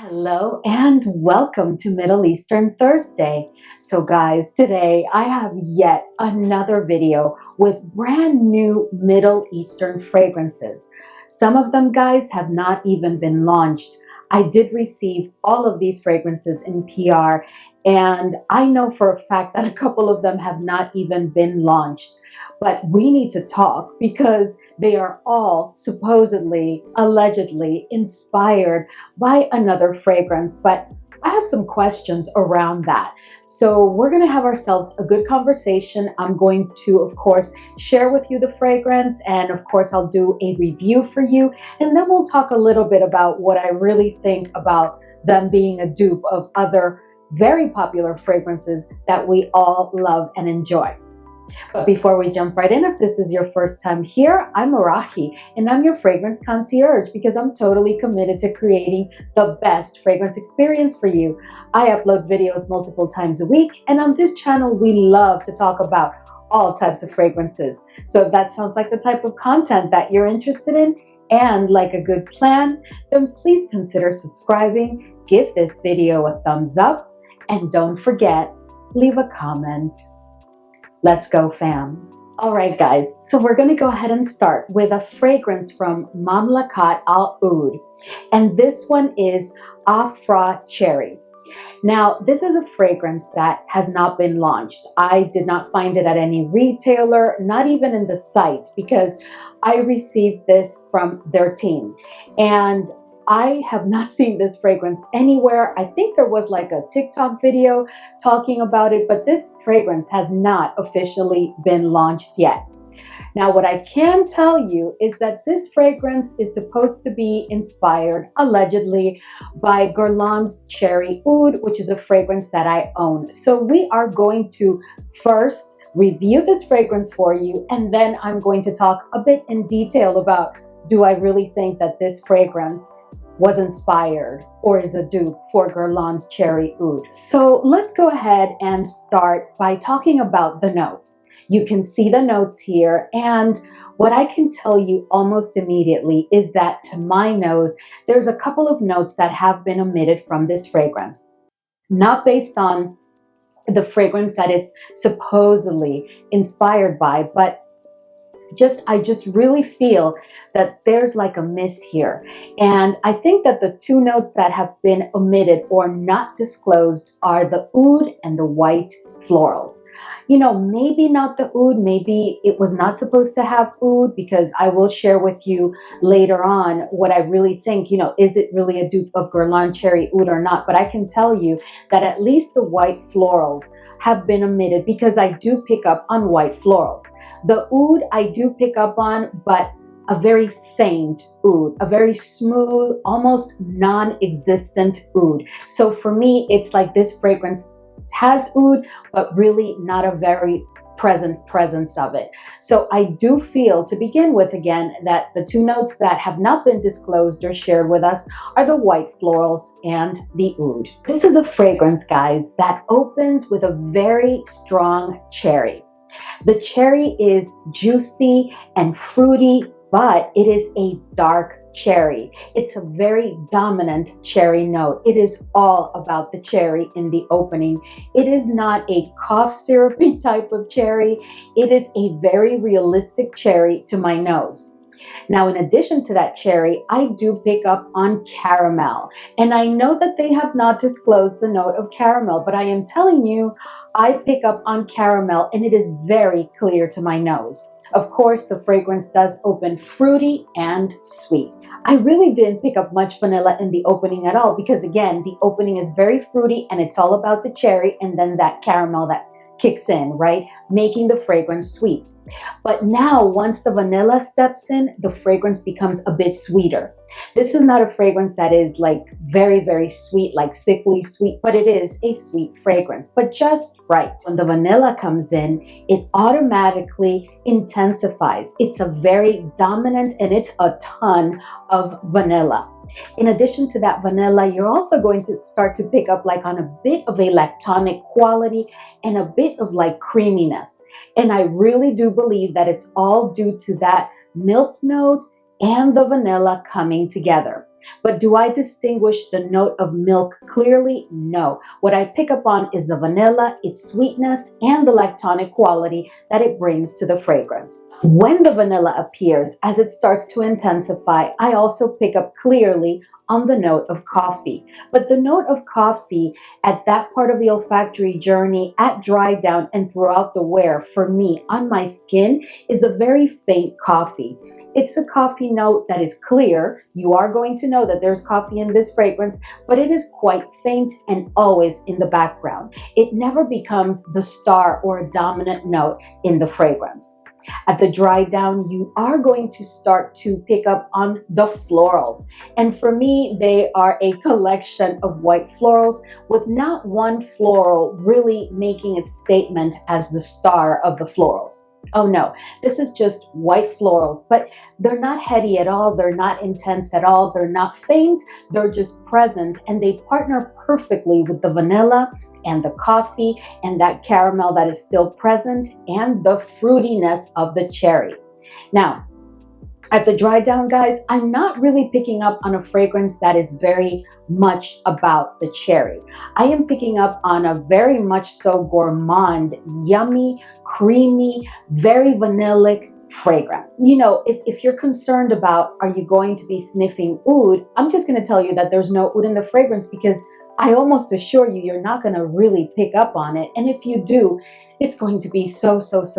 Hello and welcome to Middle Eastern Thursday. So guys, today I have yet another video with brand new Middle Eastern fragrances. Some of them, guys, have not even been launched. I did receive all of these fragrances in PR, and I know for a fact that a couple of them have not even been launched. But we need to talk because they are all supposedly, allegedly inspired by another fragrance. But I have some questions around that. So we're going to have ourselves a good conversation. I'm going to, of course, share with you the fragrance, and of course, I'll do a review for you. And then we'll talk a little bit about what I really think about them being a dupe of other very popular fragrances that we all love and enjoy. But before we jump right in, if this is your first time here, I'm Arahi, and I'm your fragrance concierge because I'm totally committed to creating the best fragrance experience for you. I upload videos multiple times a week, and on this channel, we love to talk about all types of fragrances. So if that sounds like the type of content that you're interested in and like a good plan, then please consider subscribing, give this video a thumbs up, and don't forget, leave a comment. Let's go, fam. All right, guys, so we're going to go ahead and start with a fragrance from Mamlakat Al Oud, and this one is Afrah Cherry. Now, this is a fragrance that has not been launched. I did not find it at any retailer, not even in the site, because I received this from their team, and I have not seen this fragrance anywhere. I think there was like a TikTok video talking about it, but this fragrance has not officially been launched yet. Now, what I can tell you is that this fragrance is supposed to be inspired, allegedly, by Guerlain's Cherry Oud, which is a fragrance that I own. So we are going to first review this fragrance for you, and then I'm going to talk a bit in detail about, do I really think that this fragrance was inspired or is a dupe for Guerlain's Cherry Oud? So let's go ahead and start by talking about the notes. You can see the notes here, and what I can tell you almost immediately is that to my nose, there's a couple of notes that have been omitted from this fragrance. Not based on the fragrance that it's supposedly inspired by, but I just really feel that there's like a miss here. And I think that the two notes that have been omitted or not disclosed are the oud and the white florals. You know, maybe not the oud, maybe it was not supposed to have oud, because I will share with you later on what I really think, you know, is it really a dupe of Guerlain Cherry Oud or not? But I can tell you that at least the white florals have been omitted because I do pick up on white florals. The oud I do pick up on, but a very faint oud, a very smooth, almost non-existent oud. So for me, it's like this fragrance has oud, but really not a very present presence of it. So I do feel, to begin with again, that the two notes that have not been disclosed or shared with us are the white florals and the oud. This is a fragrance, guys, that opens with a very strong cherry. The cherry is juicy and fruity, but it is a dark cherry. It's a very dominant cherry note. It is all about the cherry in the opening. It is not a cough syrupy type of cherry. It is a very realistic cherry to my nose. Now, in addition to that cherry, I do pick up on caramel. And I know that they have not disclosed the note of caramel, but I am telling you, I pick up on caramel, and it is very clear to my nose. Of course, the fragrance does open fruity and sweet. I really didn't pick up much vanilla in the opening at all because, again, the opening is very fruity and it's all about the cherry and then that caramel that kicks in, right? Making the fragrance sweet. But now, once the vanilla steps in, the fragrance becomes a bit sweeter. This is not a fragrance that is like very, very sweet, like sickly sweet, but it is a sweet fragrance, but just right. When the vanilla comes in, it automatically intensifies. It's a very dominant, and it's a ton of vanilla. In addition to that vanilla, you're also going to start to pick up like on a bit of a lactonic quality and a bit of like creaminess. And I really do believe that it's all due to that milk note and the vanilla coming together. But do I distinguish the note of milk clearly? No. What I pick up on is the vanilla, its sweetness, and the lactonic quality that it brings to the fragrance. When the vanilla appears, as it starts to intensify, I also pick up clearly on the note of coffee. But the note of coffee at that part of the olfactory journey, at dry down and throughout the wear, for me, on my skin, is a very faint coffee. It's a coffee note that is clear. You are going to know that there's coffee in this fragrance, but it is quite faint and always in the background. It never becomes the star or a dominant note in the fragrance. At the dry down, you are going to start to pick up on the florals. And for me, they are a collection of white florals with not one floral really making its statement as the star of the florals. Oh no, this is just white florals, but they're not heady at all. They're not intense at all. They're not faint. They're just present, and they partner perfectly with the vanilla and the coffee and that caramel that is still present and the fruitiness of the cherry. Now, at the dry down, guys, I'm not really picking up on a fragrance that is very much about the cherry. I am picking up on a very much so gourmand, yummy, creamy, very vanillic fragrance. You know, if you're concerned about, are you going to be sniffing oud, I'm just going to tell you that there's no oud in the fragrance, because I almost assure you, you're not going to really pick up on it. And if you do, it's going to be so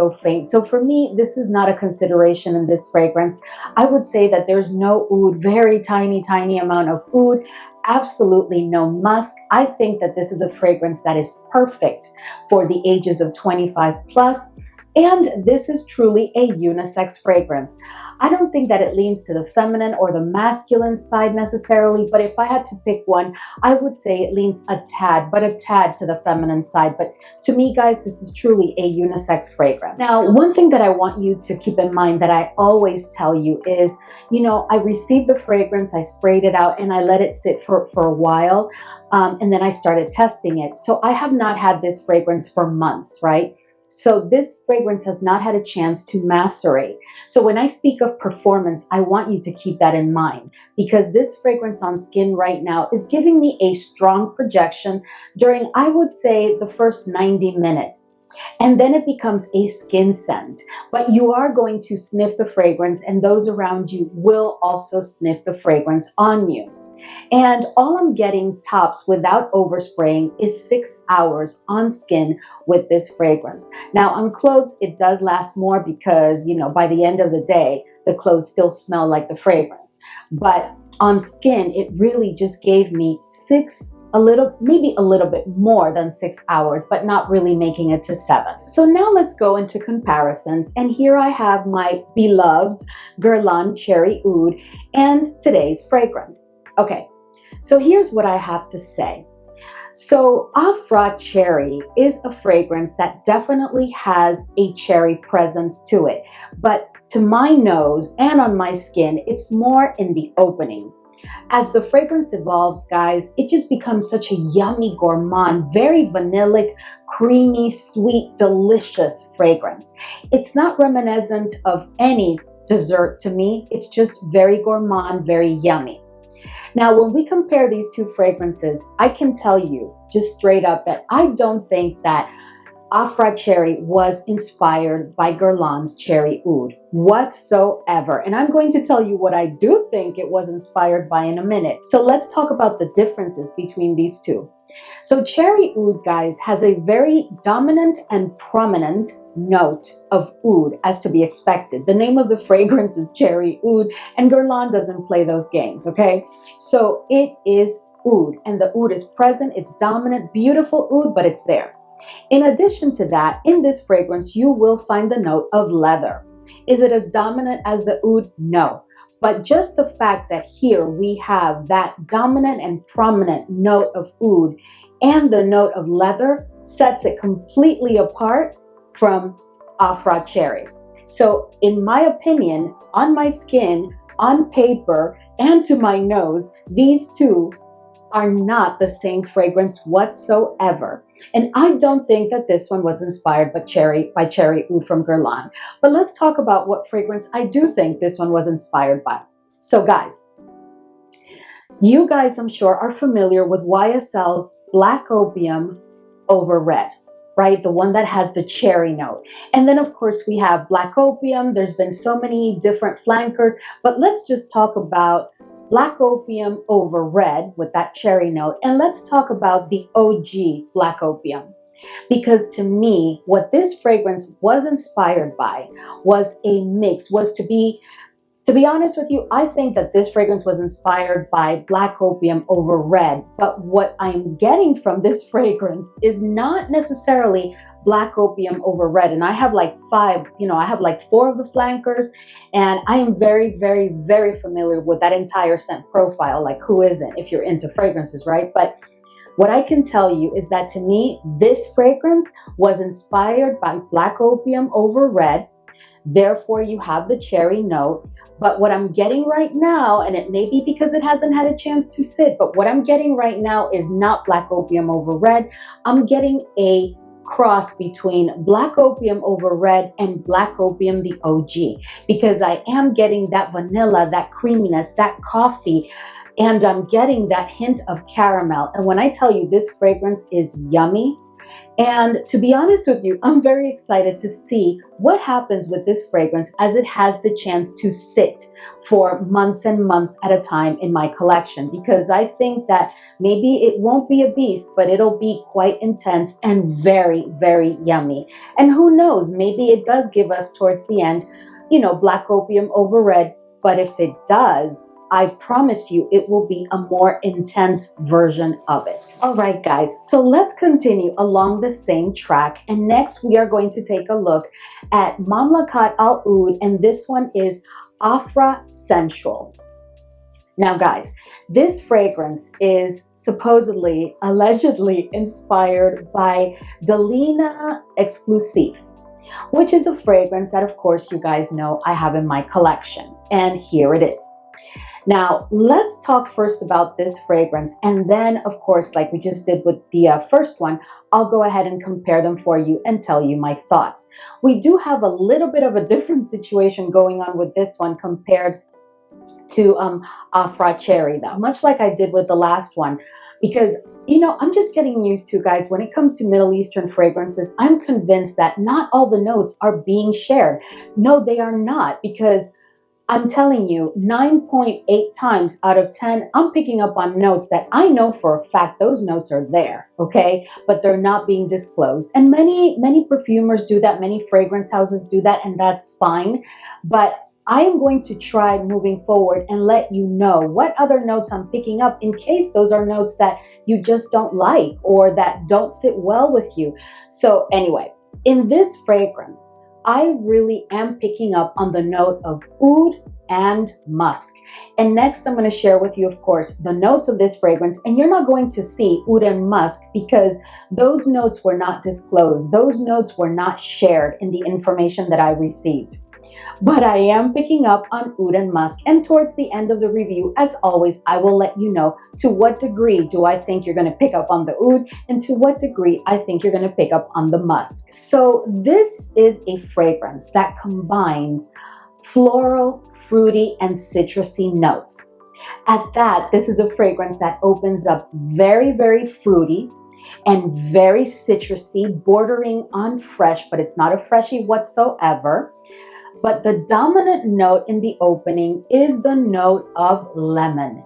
faint. So for me, this is not a consideration in this fragrance. I would say that there's no oud, very tiny amount of oud, absolutely no musk. I think that this is a fragrance that is perfect for the ages of 25 plus. And this is truly a unisex fragrance. I don't think that it leans to the feminine or the masculine side necessarily, but if I had to pick one, I would say it leans a tad to the feminine side. But to me, guys, this is truly a unisex fragrance. Now, one thing that I want you to keep in mind that I always tell you is, you know, I received the fragrance, I sprayed it out, and I let it sit for a while, and then I started testing it. So I have not had this fragrance for months, right? So this fragrance has not had a chance to macerate. So when I speak of performance, I want you to keep that in mind, because this fragrance on skin right now is giving me a strong projection during, I would say, the first 90 minutes. And then it becomes a skin scent. But you are going to sniff the fragrance, and those around you will also sniff the fragrance on you. And all I'm getting tops without overspraying is 6 hours on skin with this fragrance. Now on clothes, it does last more because, you know, by the end of the day, the clothes still smell like the fragrance. But on skin, it really just gave me maybe a little bit more than 6 hours, but not really making it to 7. So now let's go into comparisons. And here I have my beloved Guerlain Cherry Oud and today's fragrance. Okay, so here's what I have to say. So Afrah Cherry is a fragrance that definitely has a cherry presence to it, but to my nose and on my skin, it's more in the opening. As the fragrance evolves, guys, it just becomes such a yummy gourmand, very vanillic, creamy, sweet, delicious fragrance. It's not reminiscent of any dessert to me. It's just very gourmand, very yummy. Now, when we compare these two fragrances, I can tell you just straight up that I don't think that Afrah Cherry was inspired by Guerlain's Cherry Oud whatsoever. And I'm going to tell you what I do think it was inspired by in a minute. So let's talk about the differences between these two. So Cherry Oud, guys, has a very dominant and prominent note of oud, as to be expected. The name of the fragrance is Cherry Oud, and Guerlain doesn't play those games, okay? So it is oud, and the oud is present, it's dominant, beautiful oud, but it's there. In addition to that, in this fragrance, you will find the note of leather. Is it as dominant as the oud? No. But just the fact that here we have that dominant and prominent note of oud and the note of leather sets it completely apart from Afrah Cherry. So in my opinion, on my skin, on paper, and to my nose, these two are not the same fragrance whatsoever. And I don't think that this one was inspired by Cherry Oud from Guerlain. But let's talk about what fragrance I do think this one was inspired by. So guys, You guys, I'm sure, are familiar with YSL's Black Opium over Red, right? The one that has the cherry note. And then, of course, we have Black Opium. There's been so many different flankers, but let's just talk about Black Opium over Red with that cherry note. And let's talk about the OG Black Opium. Because to me, what this fragrance was inspired by was a mix, was to be honest with you, I think that this fragrance was inspired by Black Opium over Red, but what I'm getting from this fragrance is not necessarily Black Opium over Red. And I have like I have like 4 of the flankers, and I am very, very, very familiar with that entire scent profile. Like, who isn't if you're into fragrances, right? But what I can tell you is that to me, this fragrance was inspired by Black Opium over Red. Therefore, you have the cherry note. But what I'm getting right now, and it may be because it hasn't had a chance to sit, but what I'm getting right now is not Black Opium over Red. I'm getting a cross between Black Opium over Red and Black Opium the OG, because I am getting that vanilla, that creaminess, that coffee, and I'm getting that hint of caramel. And when I tell you this fragrance is yummy, and to be honest with you, I'm very excited to see what happens with this fragrance as it has the chance to sit for months and months at a time in my collection, because I think that maybe it won't be a beast, but it'll be quite intense and very, very yummy. And who knows, maybe it does give us towards the end, Black Opium over Red. But if it does, I promise you it will be a more intense version of it. All right, guys, so let's continue along the same track. And next we are going to take a look at Mamlakat Al Oud, and this one is Afrah Sensual. Now, guys, this fragrance is supposedly, allegedly inspired by Delina Exclusive, which is a fragrance that, of course, you guys know I have in my collection. And here it is. Now, let's talk first about this fragrance. And then, of course, like we just did with the first one, I'll go ahead and compare them for you and tell you my thoughts. We do have a little bit of a different situation going on with this one compared to Afrah Cherry, though, much like I did with the last one, because I'm just getting used to, guys, when it comes to Middle Eastern fragrances, I'm convinced that not all the notes are being shared. No, they are not, because I'm telling you, 9.8 times out of 10, I'm picking up on notes that I know for a fact those notes are there, okay? But they're not being disclosed. And many perfumers do that, many fragrance houses do that, and that's fine. But I am going to try moving forward and let you know what other notes I'm picking up in case those are notes that you just don't like or that don't sit well with you. So anyway, in this fragrance, I really am picking up on the note of oud and musk. And next, I'm going to share with you, of course, the notes of this fragrance. And you're not going to see oud and musk because those notes were not disclosed. Those notes were not shared in the information that I received. But I am picking up on oud and musk. And towards the end of the review, as always, I will let you know to what degree do I think you're going to pick up on the oud and to what degree I think you're going to pick up on the musk. So this is a fragrance that combines floral, fruity, and citrusy notes. At that, this is a fragrance that opens up very, very fruity and very citrusy, bordering on fresh, but it's not a freshie whatsoever. But the dominant note in the opening is the note of lemon.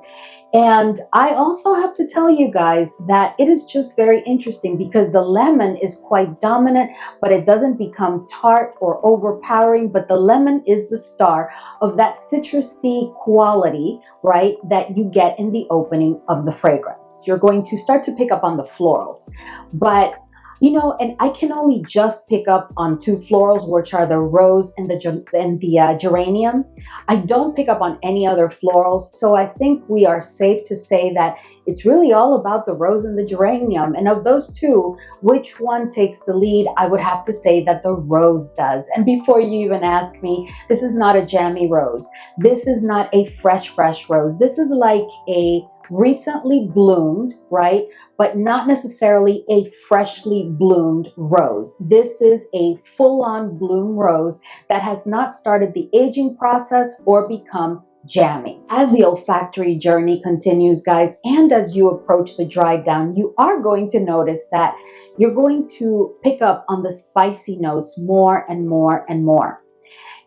And I also have to tell you guys that it is just very interesting because the lemon is quite dominant, but it doesn't become tart or overpowering. But the lemon is the star of that citrusy quality, right, that you get in the opening of the fragrance. You're going to start to pick up on the florals. But and I can only just pick up on 2 florals, which are the rose and the geranium. I don't pick up on any other florals. So I think we are safe to say that it's really all about the rose and the geranium. And of those 2, which one takes the lead? I would have to say that the rose does. And before you even ask me, this is not a jammy rose. This is not a fresh rose. This is like a recently bloomed, right? But not necessarily a freshly bloomed rose. This is a full-on bloom rose that has not started the aging process or become jamming. As the olfactory journey continues, guys, and as you approach the dry down, you are going to notice that you're going to pick up on the spicy notes more and more and more.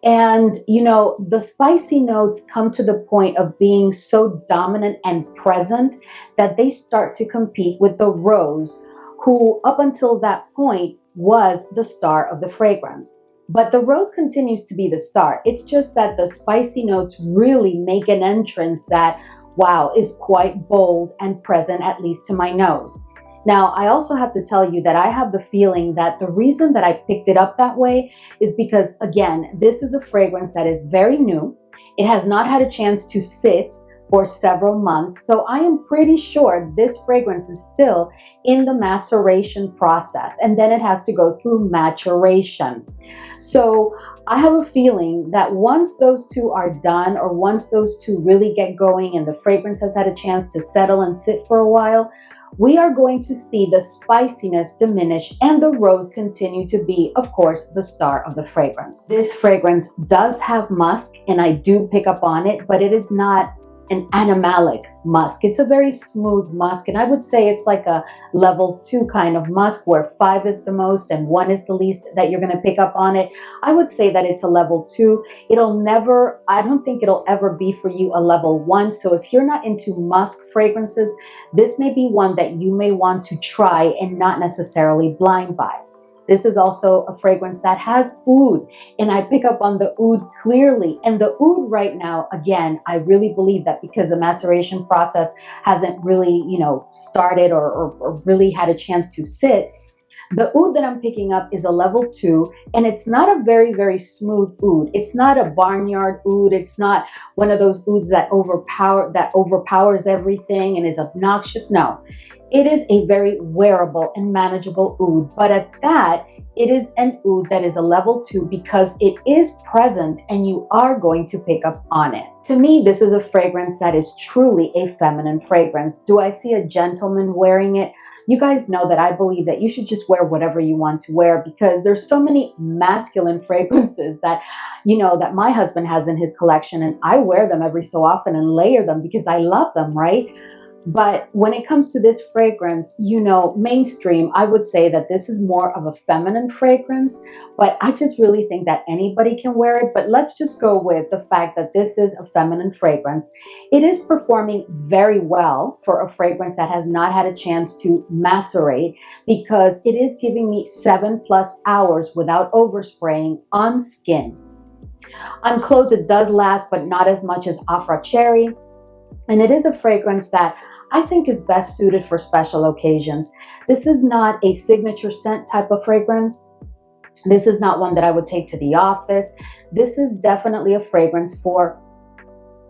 And, you know, the spicy notes come to the point of being so dominant and present that they start to compete with the rose, who up until that point was the star of the fragrance. But the rose continues to be the star. It's just that the spicy notes really make an entrance that, wow, is quite bold and present, at least to my nose. Now, I also have to tell you that I have the feeling that the reason that I picked it up that way is because, again, this is a fragrance that is very new. It has not had a chance to sit for several months. So I am pretty sure this fragrance is still in the maceration process, and then it has to go through maturation. So I have a feeling that once those two are done, or once those two really get going and the fragrance has had a chance to settle and sit for a while, we are going to see the spiciness diminish and the rose continue to be, of course, the star of the fragrance. This fragrance does have musk, and I do pick up on it, but it is not an animalic musk. It's a very smooth musk, and I would say it's like a level 2 kind of musk, where 5 is the most and 1 is the least that you're going to pick up on it. I would say that it's a level 2. I don't think it'll ever be for you a level 1. So if you're not into musk fragrances, this may be one that you may want to try and not necessarily blind buy. This is also a fragrance that has oud, and I pick up on the oud clearly. And the oud right now, again, I really believe that because the maceration process hasn't really, started or really had a chance to sit, the oud that I'm picking up is a level 2, and it's not a very, very smooth oud. It's not a barnyard oud. It's not one of those ouds that overpowers everything and is obnoxious. No, it is a very wearable and manageable oud. But at that, it is an oud that is a level 2 because it is present and you are going to pick up on it. To me, this is a fragrance that is truly a feminine fragrance. Do I see a gentleman wearing it? You guys know that I believe that you should just wear whatever you want to wear, because there's so many masculine fragrances that, that my husband has in his collection, and I wear them every so often and layer them because I love them, right? But when it comes to this fragrance, mainstream, I would say that this is more of a feminine fragrance, but I just really think that anybody can wear it. But let's just go with the fact that this is a feminine fragrance. It is performing very well for a fragrance that has not had a chance to macerate, because it is giving me 7+ hours without overspraying on skin. On clothes, it does last, but not as much as Afrah Cherry. And it is a fragrance that I think is best suited for special occasions. This is not a signature scent type of fragrance. This is not one that I would take to the office. This is definitely a fragrance for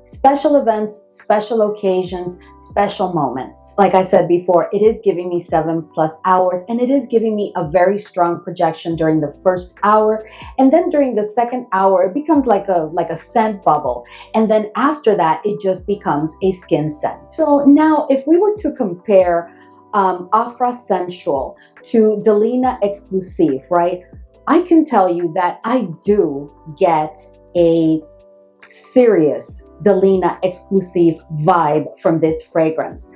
special events, special occasions, special moments. Like I said before, it is giving me 7+ hours, and it is giving me a very strong projection during the first hour. And then during the second hour, it becomes like a scent bubble. And then after that, it just becomes a skin scent. So now if we were to compare Afrah Sensual to Delina Exclusive, right? I can tell you that I do get a serious Delina Exclusive vibe from this fragrance.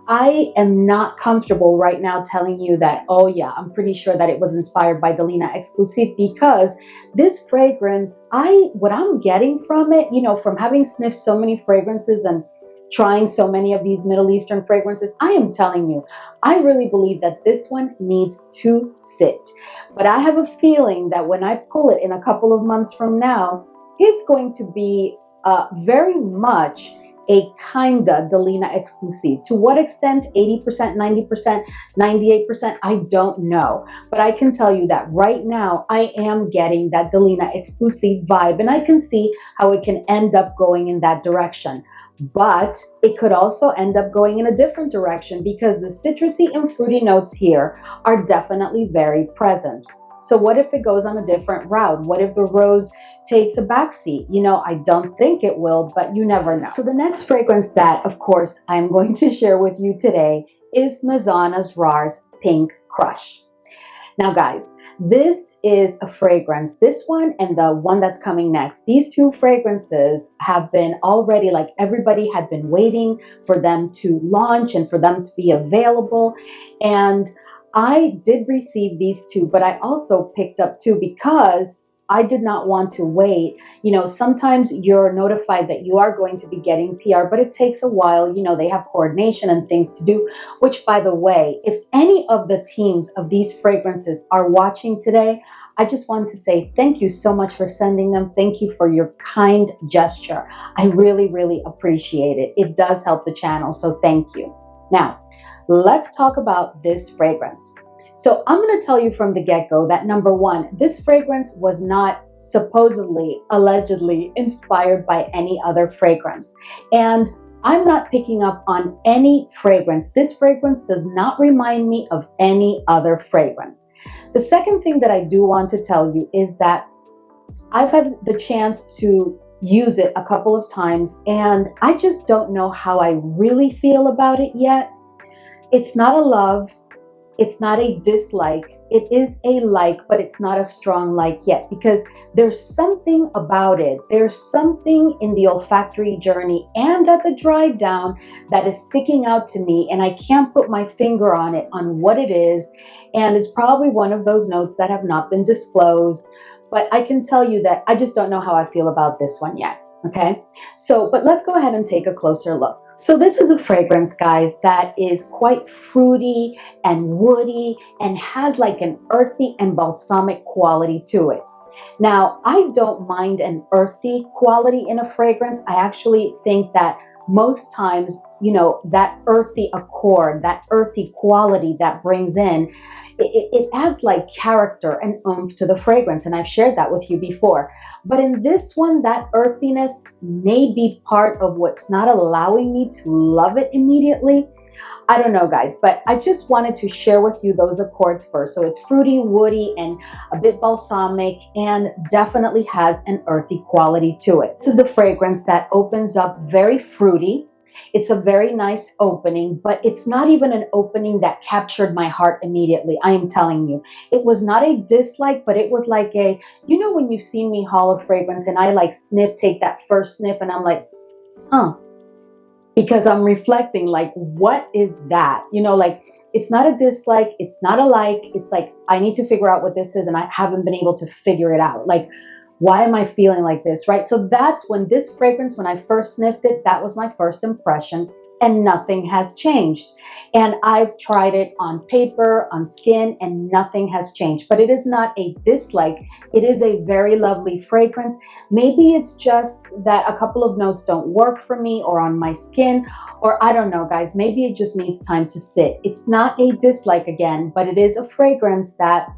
I am not comfortable right now telling you that, oh yeah, I'm pretty sure that it was inspired by Delina Exclusive, because this fragrance, what I'm getting from it, from having sniffed so many fragrances and trying so many of these Middle Eastern fragrances, I am telling you, I really believe that this one needs to sit. But I have a feeling that when I pull it in a couple of months from now, it's going to be very much a kinda Delina Exclusive. To what extent, 80%, 90%, 98%, I don't know. But I can tell you that right now, I am getting that Delina Exclusive vibe, and I can see how it can end up going in that direction. But it could also end up going in a different direction, because the citrusy and fruity notes here are definitely very present. So what if it goes on a different route? What if the rose takes a backseat? I don't think it will, but you never know. So the next fragrance that, of course, I'm going to share with you today is Maison Asrar's Pink Crush. Now guys, this is a fragrance, this one and the one that's coming next. These two fragrances have been already, like, everybody had been waiting for them to launch and for them to be available. And I did receive these two, but I also picked up two because I did not want to wait. You know, sometimes you're notified that you are going to be getting PR, but it takes a while. You know, they have coordination and things to do, which, by the way, if any of the teams of these fragrances are watching today, I just want to say thank you so much for sending them. Thank you for your kind gesture. I really, really appreciate it. It does help the channel, so thank you. Now, let's talk about this fragrance. So I'm going to tell you from the get-go that number one, this fragrance was not supposedly, allegedly inspired by any other fragrance. And I'm not picking up on any fragrance. This fragrance does not remind me of any other fragrance. The second thing that I do want to tell you is that I've had the chance to use it a couple of times, and I just don't know how I really feel about it yet. It's not a love. It's not a dislike. It is a like, but it's not a strong like yet, because there's something about it. There's something in the olfactory journey and at the dry down that is sticking out to me, and I can't put my finger on it, on what it is. And it's probably one of those notes that have not been disclosed, but I can tell you that I just don't know how I feel about this one yet. Okay, so, but let's go ahead and take a closer look. So this is a fragrance, guys, that is quite fruity and woody and has like an earthy and balsamic quality to it. Now, I don't mind an earthy quality in a fragrance. I actually think that most times, you know, that earthy accord, that earthy quality that brings in, it adds like character and oomph to the fragrance. And I've shared that with you before. But in this one, that earthiness may be part of what's not allowing me to love it immediately. I don't know, guys, but I just wanted to share with you those accords first. So it's fruity, woody, and a bit balsamic, and definitely has an earthy quality to it. This is a fragrance that opens up very fruity. It's a very nice opening, but it's not even an opening that captured my heart immediately. I am telling you, it was not a dislike, but it was like a, you know, when you've seen me haul a fragrance and I like take that first sniff and I'm like, huh. Because I'm reflecting, like, what is that? You know, like, it's not a dislike, it's not a like, it's like, I need to figure out what this is, and I haven't been able to figure it out. Like, why am I feeling like this, right? So that's when this fragrance, when I first sniffed it, that was my first impression, and nothing has changed. And I've tried it on paper, on skin, and nothing has changed. But it is not a dislike. It is a very lovely fragrance. Maybe it's just that a couple of notes don't work for me or on my skin, or I don't know, guys. Maybe it just needs time to sit. It's not a dislike again, but it is a fragrance that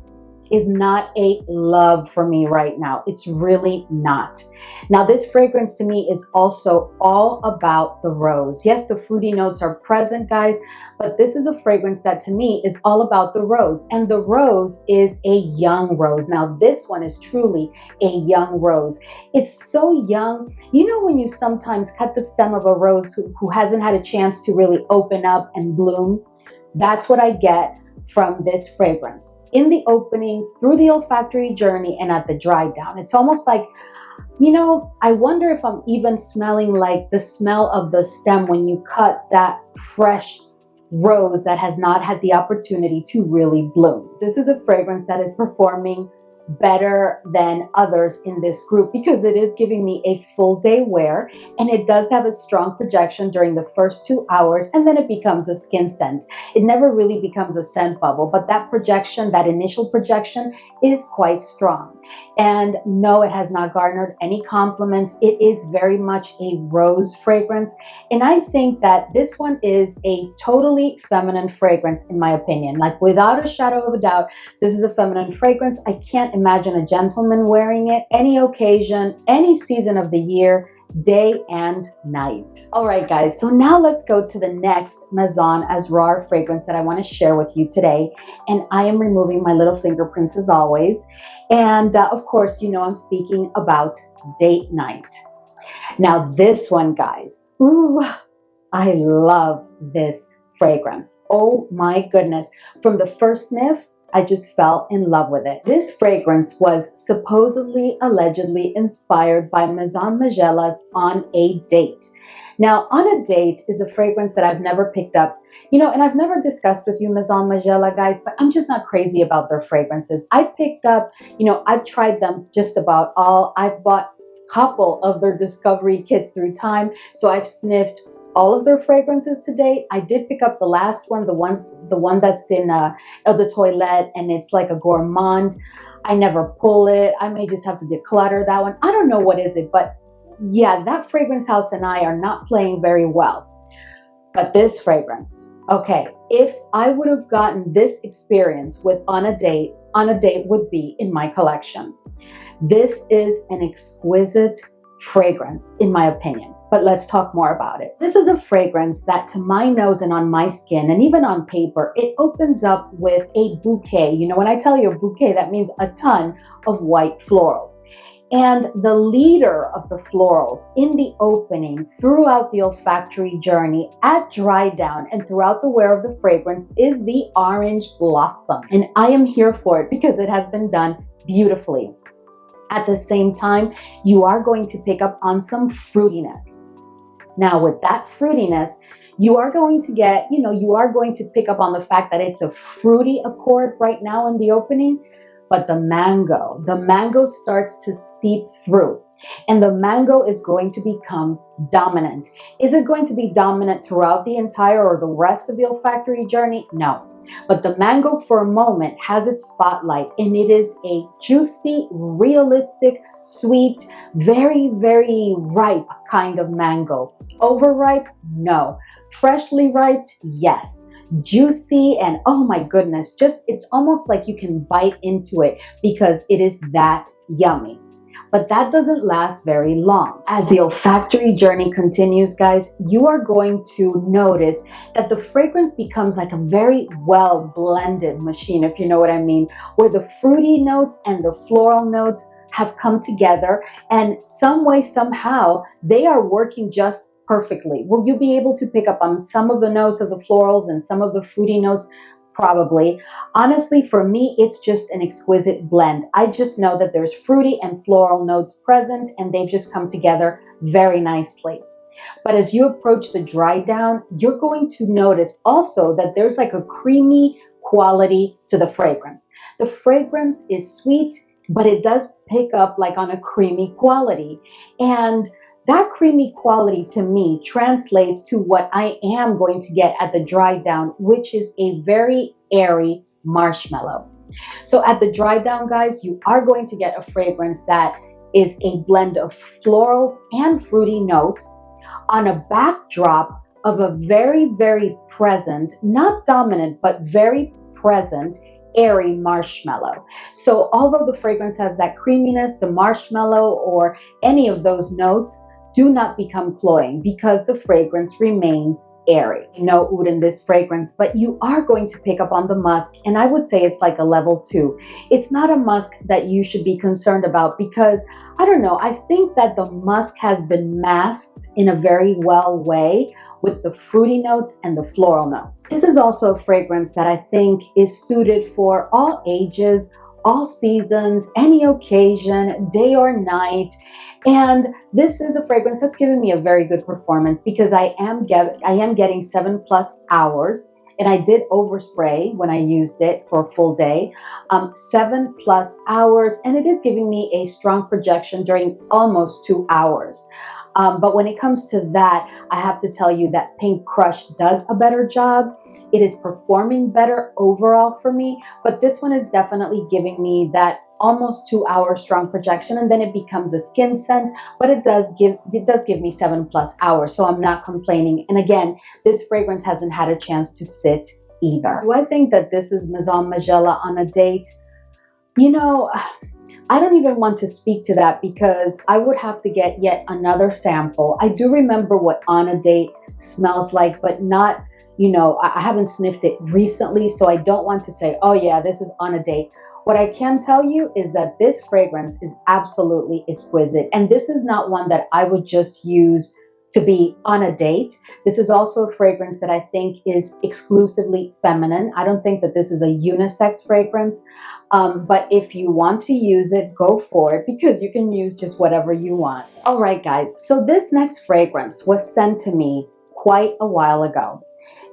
is not a love for me right now. It's really not. Now, this fragrance to me is also all about the rose. Yes, the fruity notes are present, guys, but this is a fragrance that to me is all about the rose. And the rose is a young rose. Now, this one is truly a young rose. It's so young. You know, when you sometimes cut the stem of a rose who hasn't had a chance to really open up and bloom, that's what I get from this fragrance. In the opening, through the olfactory journey, and at the dry down. It's almost like, you know, I wonder if I'm even smelling like the smell of the stem when you cut that fresh rose that has not had the opportunity to really bloom. This is a fragrance that is performing better than others in this group because it is giving me a full day wear, and it does have a strong projection during the first 2 hours, and then it becomes a skin scent. It never really becomes a scent bubble, but that projection, that initial projection, is quite strong. And no, it has not garnered any compliments. It is very much a rose fragrance, and I think that this one is a totally feminine fragrance in my opinion. Like, without a shadow of a doubt, this is a feminine fragrance. I can't imagine a gentleman wearing it any occasion, any season of the year, day and night. All right, guys, so now let's go to the next Maison Asrar fragrance that I want to share with you today. And I am removing my little fingerprints as always. And of course, you know I'm speaking about Date Night. Now this one, guys, ooh, I love this fragrance. Oh my goodness. From the first sniff, I just fell in love with it. This fragrance was supposedly, allegedly inspired by Maison Margiela's On a Date. Now, On a Date is a fragrance that I've never picked up, and I've never discussed with you Maison Margiela, guys, but I'm just not crazy about their fragrances. I picked up, I've tried them just about all. I've bought a couple of their discovery kits through time, so I've sniffed all of their fragrances to date. I did pick up the last one, the one that's in Eau de Toilette, and it's like a gourmand. I never pull it. I may just have to declutter that one. I don't know what is it, but yeah, that fragrance house and I are not playing very well. But this fragrance, okay, if I would have gotten this experience with On a Date would be in my collection. This is an exquisite fragrance, in my opinion. But let's talk more about it. This is a fragrance that to my nose and on my skin and even on paper, it opens up with a bouquet. When I tell you a bouquet, that means a ton of white florals. And the leader of the florals in the opening throughout the olfactory journey at dry down and throughout the wear of the fragrance is the orange blossom. And I am here for it because it has been done beautifully. At the same time, you are going to pick up on some fruitiness. Now, with that fruitiness, you are going to get, you are going to pick up on the fact that it's a fruity accord right now in the opening, but the mango starts to seep through, and the mango is going to become dominant. Is it going to be dominant throughout the entire or the rest of the olfactory journey? No. But the mango for a moment has its spotlight, and it is a juicy, realistic, sweet, very, very ripe kind of mango. Overripe? No. Freshly ripe? Yes. Juicy, and oh my goodness, it's almost like you can bite into it because it is that yummy. But that doesn't last very long. As the olfactory journey continues, guys, you are going to notice that the fragrance becomes like a very well blended machine, if you know what I mean, where the fruity notes and the floral notes have come together, and some way, somehow, they are working just perfectly. Will you be able to pick up on some of the notes of the florals and some of the fruity notes? Probably. Honestly, for me, it's just an exquisite blend. I just know that there's fruity and floral notes present, and they've just come together very nicely. But as you approach the dry down, you're going to notice also that there's like a creamy quality to the fragrance. The fragrance is sweet, but it does pick up like on a creamy quality. And that creamy quality to me translates to what I am going to get at the dry down, which is a very airy marshmallow. So at the dry down, guys, you are going to get a fragrance that is a blend of florals and fruity notes on a backdrop of a very, very present, not dominant, but very present airy marshmallow. So although the fragrance has that creaminess, the marshmallow or any of those notes do not become cloying because the fragrance remains airy. No oud in this fragrance, but you are going to pick up on the musk, and I would say it's like a level 2. It's not a musk that you should be concerned about because, I don't know, I think that the musk has been masked in a very well way with the fruity notes and the floral notes. This is also a fragrance that I think is suited for all ages, all seasons, any occasion, day or night. And this is a fragrance that's given me a very good performance because I am getting 7+ hours, and I did overspray when I used it for a full day, 7+ hours, and it is giving me a strong projection during almost 2 hours. But when it comes to that, I have to tell you that Pink Crush does a better job. It is performing better overall for me, but this one is definitely giving me that almost 2 hour strong projection, and then it becomes a skin scent, but it does give me 7+ hours, so I'm not complaining. And again, this fragrance hasn't had a chance to sit either. Do I think that this is Maison Margiela On a Date? I don't even want to speak to that because I would have to get yet another sample. I do remember what On a Date smells like, but not, I haven't sniffed it recently, so I don't want to say, oh yeah, this is On a Date. What I can tell you is that this fragrance is absolutely exquisite, and this is not one that I would just use to be on a date. This is also a fragrance that I think is exclusively feminine. I don't think that this is a unisex fragrance, but if you want to use it, go for it, because you can use just whatever you want. All right, guys, so this next fragrance was sent to me quite a while ago.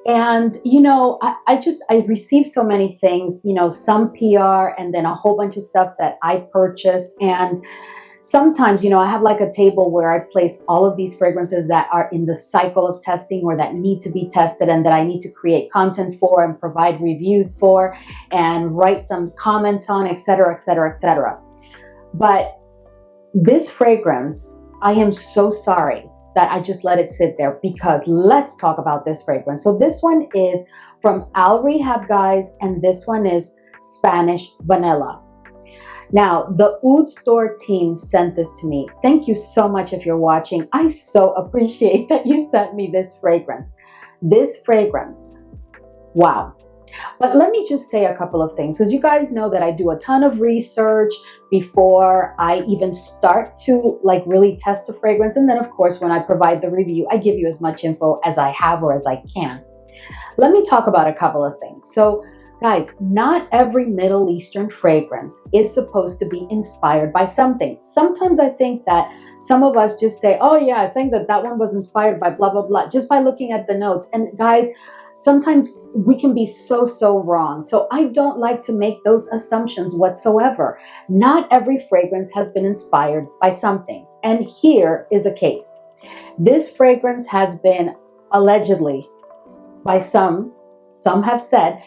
And, you know, I received so many things, you know, some PR and then a whole bunch of stuff that I purchase. And sometimes, you know, I have like a table where I place all of these fragrances that are in the cycle of testing or that need to be tested and that I need to create content for and provide reviews for and write some comments on, etc., etc., etc. But this fragrance, I am so sorry that I just let it sit there, because let's talk about this fragrance. So this one is from Rehab, guys, and this one is Spanish Vanilla. Now, the Oud Store team sent this to me. Thank you so much if you're watching. I so appreciate that you sent me this fragrance. This fragrance, wow. But let me just say a couple of things, because you guys know that I do a ton of research before I even start to like really test a fragrance. And then of course, when I provide the review, I give you as much info as I have or as I can. Let me talk about a couple of things. So guys, not every Middle Eastern fragrance is supposed to be inspired by something. Sometimes I think that some of us just say, oh yeah, I think that that one was inspired by blah, blah, blah, just by looking at the notes. And guys, sometimes we can be so wrong. So I don't like to make those assumptions whatsoever. Not every fragrance has been inspired by something. And here is a case. This fragrance has been allegedly by some have said,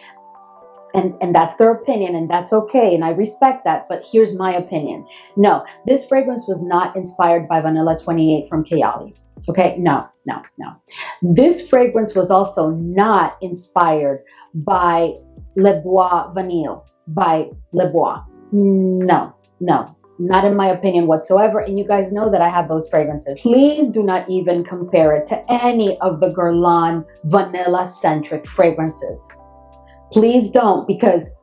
and that's their opinion, and that's okay, and I respect that, but here's my opinion. No, this fragrance was not inspired by Vanilla 28 from Kayali. Okay, no. This fragrance was also not inspired by Le Bois Vanille by Le Bois. No, not in my opinion whatsoever. And you guys know that I have those fragrances. Please do not even compare it to any of the Guerlain vanilla-centric fragrances. Please don't, because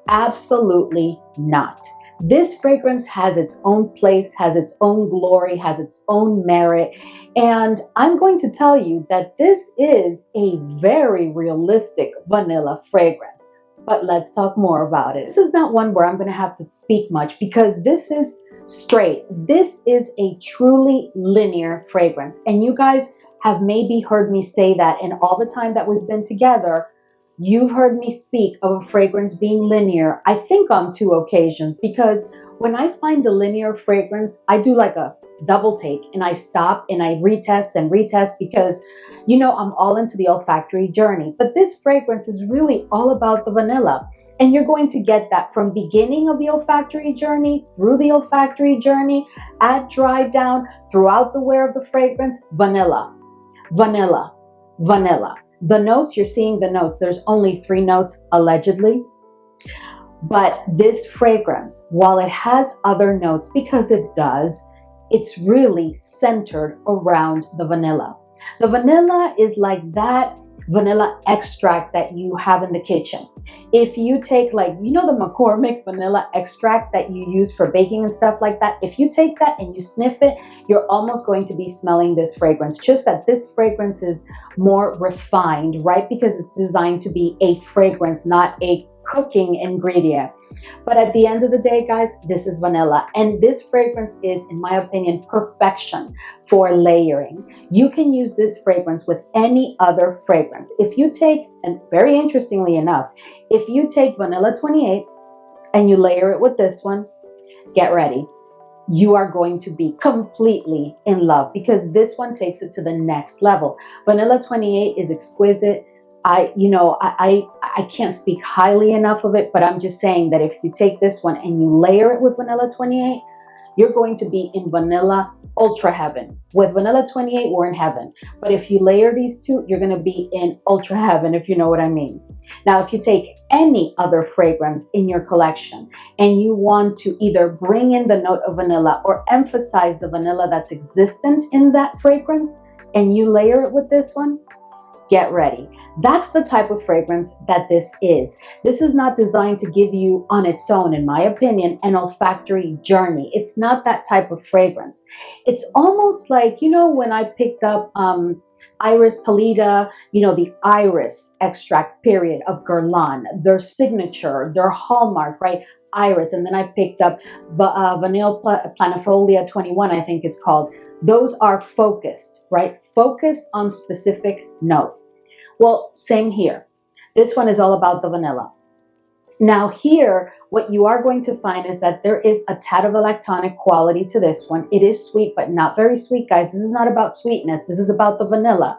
absolutely not. This fragrance has its own place, has its own glory, has its own merit. And I'm going to tell you that this is a very realistic vanilla fragrance. But let's talk more about it. This is not one where I'm going to have to speak much, because this is straight. This is a truly linear fragrance. And you guys have maybe heard me say that in all the time that we've been together. You've heard me speak of a fragrance being linear, I think on 2 occasions, because when I find a linear fragrance, I do like a double take and I stop and I retest and retest, because, you know, I'm all into the olfactory journey. But this fragrance is really all about the vanilla. And you're going to get that from beginning of the olfactory journey, through the olfactory journey, at dry down, throughout the wear of the fragrance, vanilla, vanilla, vanilla. The notes, you're seeing the notes. There's only 3 notes, allegedly. But this fragrance, while it has other notes, because it does, it's really centered around the vanilla. The vanilla is like that vanilla extract that you have in the kitchen. If you take, like, you know, the McCormick vanilla extract that you use for baking and stuff like that, if you take that and you sniff it, you're almost going to be smelling this fragrance. Just that this fragrance is more refined, right? Because it's designed to be a fragrance, not a cooking ingredient. But at the end of the day, guys, this is vanilla. And this fragrance is, in my opinion, perfection for layering. You can use this fragrance with any other fragrance. If you take, and very interestingly enough, if you take Vanilla 28 and you layer it with this one, get ready. You are going to be completely in love, because this one takes it to the next level. Vanilla 28 is exquisite. I can't speak highly enough of it, but I'm just saying that if you take this one and you layer it with Vanilla 28, you're going to be in vanilla ultra heaven. With Vanilla 28, we're in heaven. But if you layer these two, you're going to be in ultra heaven, if you know what I mean. Now, if you take any other fragrance in your collection and you want to either bring in the note of vanilla or emphasize the vanilla that's existent in that fragrance, and you layer it with this one, get ready. That's the type of fragrance that this is. This is not designed to give you on its own, in my opinion, an olfactory journey. It's not that type of fragrance. It's almost like, you know, when I picked up Iris Pallida, you know, the Iris extract period of Guerlain, their signature, their hallmark, right? Iris. And then I picked up Vanille Planifolia 21, I think it's called. Those are focused, right? Focused on specific note. Well, same here. This one is all about the vanilla. Now here, what you are going to find is that there is a tad of a lactonic quality to this one. It is sweet, but not very sweet, guys. This is not about sweetness. This is about the vanilla.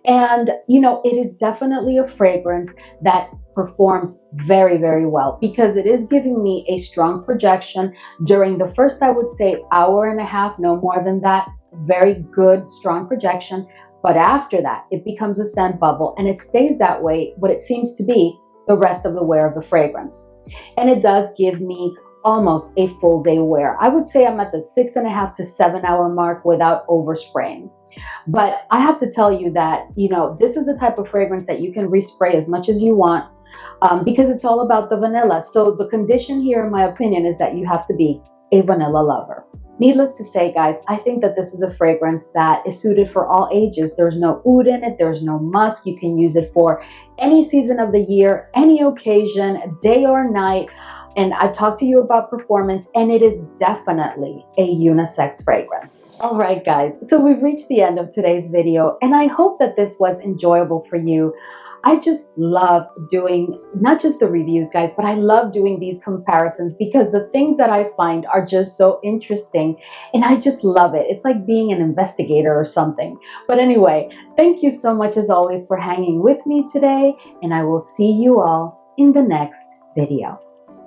And, you know, it is definitely a fragrance that performs very, very well because it is giving me a strong projection during the first, I would say, hour and a half, no more than that. Very good, strong projection. But after that, it becomes a scent bubble and it stays that way, what it seems to be the rest of the wear of the fragrance. And it does give me almost a full day wear. I would say I'm at the 6.5 to 7 hour mark without overspraying. But I have to tell you that, you know, this is the type of fragrance that you can respray as much as you want because it's all about the vanilla. So the condition here, in my opinion, is that you have to be a vanilla lover. Needless to say, guys, I think that this is a fragrance that is suited for all ages. There's no oud in it. There's no musk. You can use it for any season of the year, any occasion, day or night. And I've talked to you about performance, and it is definitely a unisex fragrance. All right, guys, so we've reached the end of today's video, and I hope that this was enjoyable for you. I just love doing not just the reviews, guys, but I love doing these comparisons because the things that I find are just so interesting and I just love it. It's like being an investigator or something. But anyway, thank you so much as always for hanging with me today, and I will see you all in the next video.